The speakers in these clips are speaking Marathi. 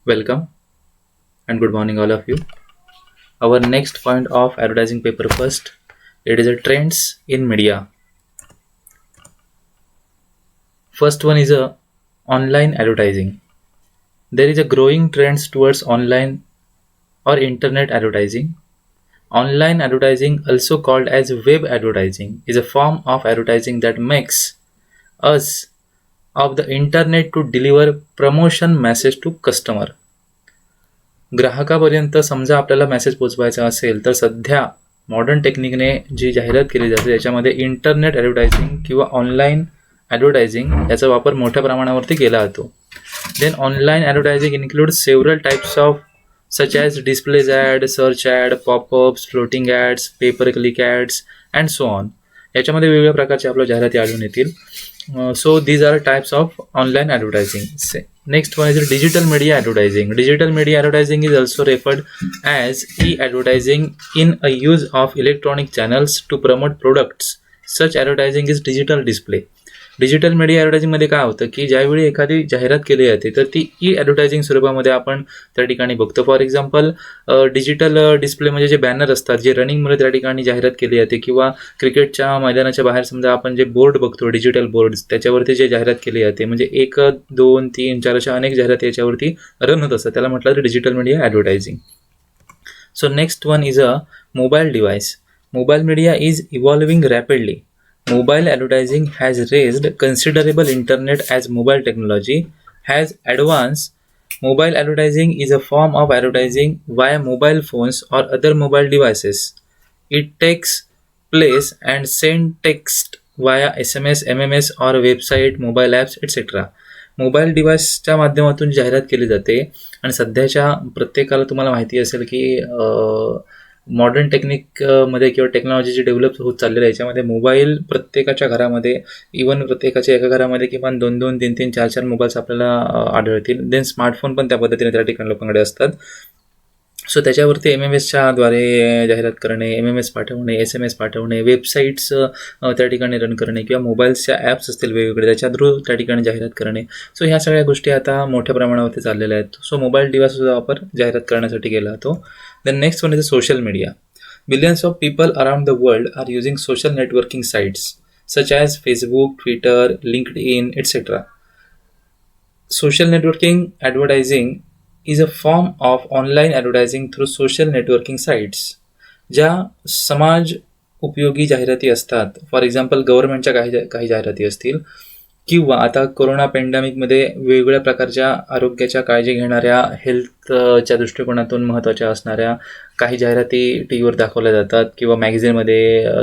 Welcome and good morning, all of you. Our next point of advertising paper first. It is a trends in media. First one is a online advertising. There is a growing trends towards online or internet advertising. Online advertising, also called as web advertising, is a form of advertising that makes us of the internet to deliver promotion message to customer. ग्राहकापर्यंत समजा आपल्याला मेसेज पोचवायचा असेल तर सध्या मॉडर्न टेक्निकने जी जाहिरात केली जाते त्याच्यामध्ये इंटरनेट ॲडव्हर्टायझिंग किंवा ऑनलाईन ॲडव्हर्टायझिंग याचा वापर मोठ्या प्रमाणावरती केला जातो. Then online advertising include several types of such as displays ad, search ad, popups, floating ads, paper click ads and so on. याच्यामध्ये वेगवेगळ्या प्रकारच्या आपल्या जाहिराती आढळून येतील. So these are types of online advertising. Next one is digital media advertising. Digital media advertising is also referred as e-advertising in a use of electronic channels to promote products. Such advertising is digital display. Digital media ॲडव्हर्टायझिंगमध्ये काय होतं की ज्यावेळी एखादी जाहिरात केली जाते तर ती ई ॲडव्हर्टायझिंग स्वरूपामध्ये आपण त्या ठिकाणी बघतो. फॉर एक्झाम्पल डिजिटल डिस्प्ले म्हणजे जे बॅनर असतात जे रनिंगमध्ये त्या ठिकाणी जाहिरात केली जाते किंवा क्रिकेटच्या मैदानाच्या बाहेर समजा आपण जे बोर्ड बघतो डिजिटल बोर्ड त्याच्यावरती जे जाहिरात केली जाते म्हणजे 1, 2, 3, 4 अशा अनेक जाहिराती याच्यावरती रन होत असतात त्याला म्हटलं तर digital media advertising. So next one is a mobile device. Mobile media is evolving rapidly. Mobile advertising has raised considerable internet as mobile technology has advanced. Mobile advertising is a form of advertising via mobile phones or other mobile devices. It takes place and send text via SMS, MMS or website, mobile apps, etc. Mobile डिव्हाइसच्या माध्यमातून जाहिरात केली जाते आणि सध्याच्या प्रत्येकाला तुम्हाला माहिती असेल की मॉडर्न टेक्निकमध्ये किंवा टेक्नॉलॉजी जी डेव्हलप होत चाललेली आहे याच्यामध्ये मोबाईल प्रत्येकाच्या घरामध्ये इवन प्रत्येकाच्या एका घरामध्ये किमान 2-2, 3-3, 4-4 मोबाईल्स आपल्याला आढळतील. देन स्मार्टफोन पण त्या पद्धतीने त्या ठिकाणी लोकांकडे असतात. सो त्याच्यावरती MMSच्या द्वारे जाहिरात करणे, MMS पाठवणे, SMS पाठवणे, वेबसाईट्स त्या ठिकाणी रन करणे किंवा मोबाईल्सच्या ॲप्स असतील वेगवेगळे त्याच्या थ्रू त्या ठिकाणी जाहिरात करणे. सो ह्या सगळ्या गोष्टी आता मोठ्या प्रमाणावरती चाललेल्या आहेत. सो मोबाईल डिव्हाइसचा वापर जाहिरात करण्यासाठी केला जातो. Then next one is social media. Billions of people around the world are using social networking sites such as Facebook, Twitter, LinkedIn, etc. Social networking advertising is a form of online advertising through social networking sites. ज्या समाज उपयोगी जाहिराती असतात फॉर एक्झाम्पल गव्हर्नमेंटच्या काही जाहिराती असतील किंवा आता कोरोना पॅन्डेमिकमध्ये वेगवेगळ्या प्रकारच्या आरोग्याच्या काळजी घेणाऱ्या हेल्थच्या दृष्टिकोनातून महत्त्वाच्या असणाऱ्या काही जाहिराती टी व्हीवर दाखवल्या जातात किंवा मॅगझिनमध्ये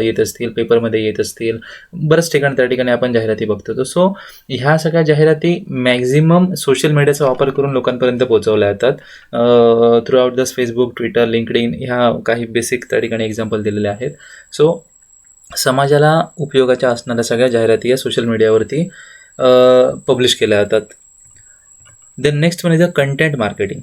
येत असतील, पेपरमध्ये येत असतील, बऱ्याच ठिकाणी त्या ठिकाणी आपण जाहिराती बघतो. सो ह्या सगळ्या जाहिराती मॅक्झिमम सोशल मीडियाचा वापर करून लोकांपर्यंत पोहोचवल्या जातात through out the Facebook, Twitter, LinkedIn ह्या काही बेसिक त्या ठिकाणी एक्झाम्पल दिलेले आहेत. सो समाजाला उपयोगाच्या असणाऱ्या सगळ्या जाहिराती या सोशल मीडियावरती पब्लिश केल्या जातात. Then next one is a content marketing.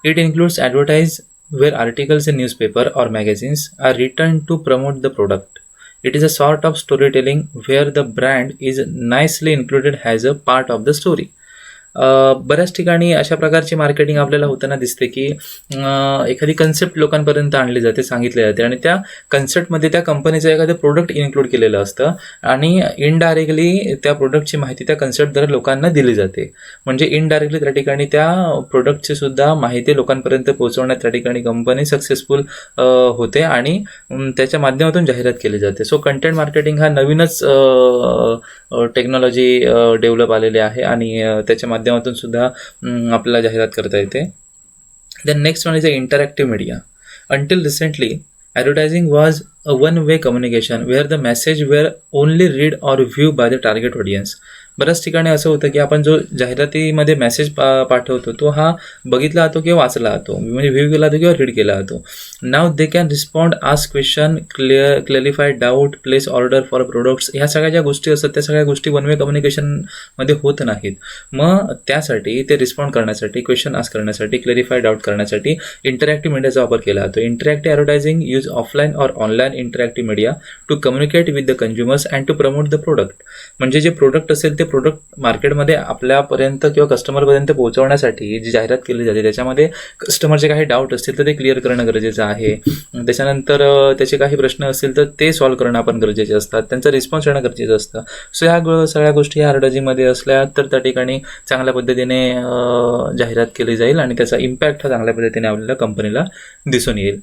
It includes advertise where articles in newspaper or magazines are written to promote the product. It is a sort of storytelling where the brand is nicely included as a part of the story. बऱ्याच ठिकाणी अशा प्रकारची मार्केटिंग आपल्याला होताना दिसते की एखादी कन्सेप्ट लोकांपर्यंत आणली जाते, सांगितले जाते आणि त्या कन्सेप्टमध्ये त्या कंपनीचं एखादं प्रोडक्ट इन्क्लूड केलेलं असतं आणि इनडायरेक्टली त्या प्रोडक्टची माहिती त्या कन्सेप्टद्वारे लोकांना दिली जाते. म्हणजे इनडायरेक्टली त्या ठिकाणी त्या प्रोडक्टची सुद्धा माहिती लोकांपर्यंत पोहोचवण्यात त्या ठिकाणी कंपनी सक्सेसफुल होते आणि त्याच्या माध्यमातून जाहिरात केली जाते. सो कंटेंट मार्केटिंग हा नवीनच टेक्नॉलॉजी डेव्हलप आलेली आहे आणि त्याच्या माध्यमातून सुद्धा आपल्याला जाहिरात करता येते. Then next one is a interactive media. Until recently advertising was a one way communication where the message were only read or view by the target audience. बऱ्याच ठिकाणी असं होतं की आपण जो जाहिरातीमध्ये मेसेज पाठवतो तो हा बघितला जातो किंवा वाचला जातो म्हणजे व्ह्यू केला जातो किंवा रीड केला जातो. Now they can respond, ask question, clarify doubt, place order for products. ह्या सगळ्या ज्या गोष्टी असतात त्या सगळ्या गोष्टी वन वे कम्युनिकेशनमध्ये होत नाहीत. मग त्यासाठी ते रिस्पॉन्ड करण्यासाठी, क्वेश्चन आस्क करण्यासाठी, क्लॅरिफाय डाऊट करण्यासाठी इंटरॅक्टिव्ह मीडियाचा वापर केला जातो. Interactive advertising use offline or online interactive media to communicate with the consumers and to promote the product. म्हणजे जे प्रोडक्ट असेल ते प्रोडक्ट मार्केटमध्ये आपल्यापर्यंत किंवा कस्टमरपर्यंत पोहोचवण्यासाठी जी जाहिरात केली जाते त्याच्यामध्ये कस्टमरचे काही डाऊट असतील तर ते क्लिअर करणं गरजेचं आहे. त्याच्यानंतर त्याचे काही प्रश्न असतील तर ते सॉल्व्ह करणं आपण गरजेचे असतात, त्यांचा रिस्पॉन्स येणं गरजेचं असतं. सो ह्या सगळ्या गोष्टी ह्या ॲडव्हर्टायझिंगमध्ये असल्या तर त्या ठिकाणी चांगल्या पद्धतीने जाहिरात केली जाईल आणि त्याचा इम्पॅक्ट हा चांगल्या पद्धतीने आपल्याला कंपनीला दिसून येईल.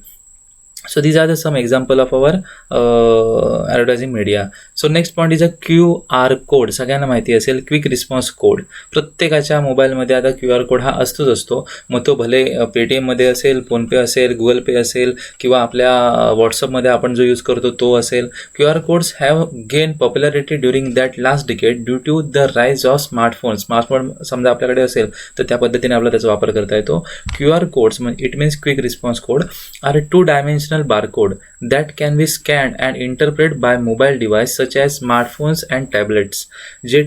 So these are the some example of our advertising media. So next point is a QR code. सगळ्यांना माहिती असेल क्विक रिस्पॉन्स कोड. प्रत्येकाच्या मोबाईलमध्ये आता QR कोड हा असतो. मग तो भले पेटीएममध्ये असेल, फोनपे असेल, गुगल पे असेल किंवा आपल्या व्हॉट्सअपमध्ये आपण जो यूज करतो तो असेल. QR codes have gain popularity during that last decade due to the rise of smartphone. Smartphone समजा आपल्याकडे असेल तर त्या पद्धतीने आपला त्याचा वापर करता येतो. QR कोड्स म्हणजे it means quick response code are 2-dimensional barcode that can be scanned and interpreted by mobile device such as smartphones and tablets. जे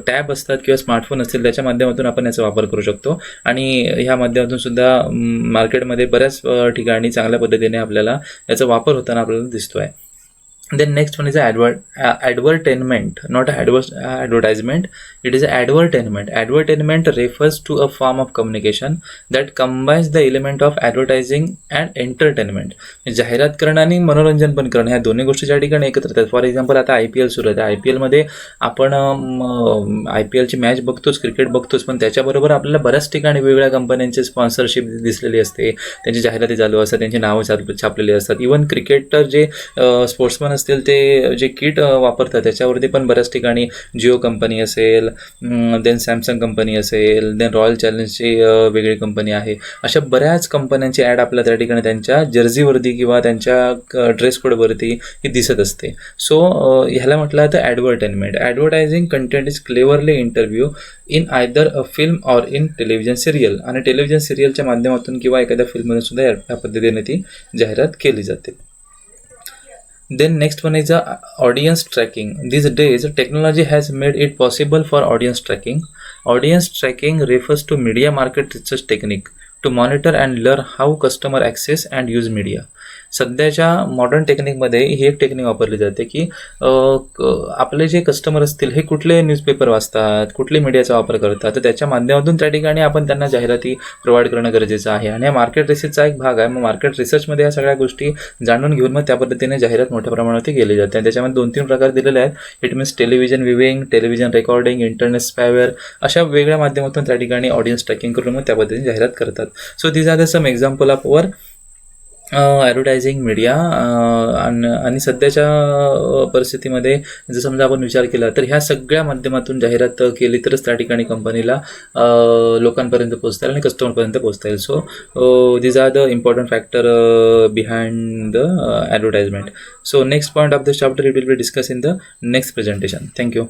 टॅब असतात किंवा स्मार्टफोन असतील त्याच्या माध्यमातून आपण याचा वापर करू शकतो आणि ह्या माध्यमातून सुद्धा मार्केटमध्ये बऱ्याच ठिकाणी चांगल्या पद्धतीने आपल्याला याचा वापर होताना आपल्याला दिसतो आहे. Then next one is advertainment, not advertisement. It is advertainment. Advertainment refers to a form of communication that combines the element of advertising and entertainment. जाहिरात करणं आणि मनोरंजन पण करणं ह्या दोन्ही गोष्टी ज्या ठिकाणी एकत्र येतात. फॉर एक्झाम्पल आता IPL सुरू आहे. IPLमध्ये आपण IPLची मॅच बघतोच, क्रिकेट बघतोच, पण त्याच्याबरोबर आपल्याला बऱ्याच ठिकाणी वेगवेगळ्या कंपन्यांची स्पॉन्सरशिप दिसलेली असते, त्यांची जाहिराती चालू असतात, त्यांची नावं छापलेली असतात. इव्हन क्रिकेटर जे स्पोर्ट्समन असतील ते जे किट वापरतात त्याच्यावरती पण बऱ्याच ठिकाणी जिओ कंपनी असेल, देन सॅमसंग कंपनी असेल, देन रॉयल चॅलेंजची वेगळी कंपनी आहे. अशा बऱ्याच कंपन्यांची ॲड आपल्याला त्या ठिकाणी त्यांच्या जर्सीवरती किंवा त्यांच्या ड्रेस कोडवरती ही दिसत असते. सो ह्याला म्हटलं तर advertisement. Advertising content is cleverly interview in either a film or in television serial. आणि टेलिव्हिजन सिरियलच्या माध्यमातून किंवा एखाद्या फिल्ममध्ये सुद्धा या पद्धतीने ती जाहिरात केली जाते. Then next one is audience tracking. These days, technology has made it possible for audience tracking. Audience tracking refers to media market research technique to monitor and learn how customer access and use media. सध्याच्या मॉडर्न टेक्निकमध्ये ही एक टेक्निक वापरली जाते की आपले जे कस्टमर असतील हे कुठले न्यूजपेपर वाचतात, कुठले मीडियाचा वापर करतात, तर त्याच्या माध्यमातून त्या ठिकाणी आपण त्यांना जाहिराती प्रोव्हाइड करणं गरजेचं आहे. आणि हा मार्केट रिसर्चचा एक भाग आहे. मग मार्केट रिसर्चमध्ये या सगळ्या गोष्टी जाणून घेऊन मग त्या पद्धतीने जाहिरात मोठ्या प्रमाणावरती केली जाते. आणि त्याच्यामध्ये 2-3 प्रकार दिलेले आहेत. It means television viewing, television recording, internet spyware, अशा वेगळ्या माध्यमातून त्या ठिकाणी ऑडियन्स ट्रॅकिंग करून मग त्या पद्धतीने जाहिरात करतात. So these are the some example of our advertising media. आणि सध्याच्या परिस्थितीमध्ये जर समजा आपण विचार केला तर ह्या सगळ्या माध्यमातून जाहिरात केली तरच त्या ठिकाणी कंपनीला लोकांपर्यंत पोहोचता येईल आणि कस्टमरपर्यंत पोहोचता येईल. So these are the important factor behind the advertisement. So next point of this chapter it will be discuss in the next presentation. Thank you.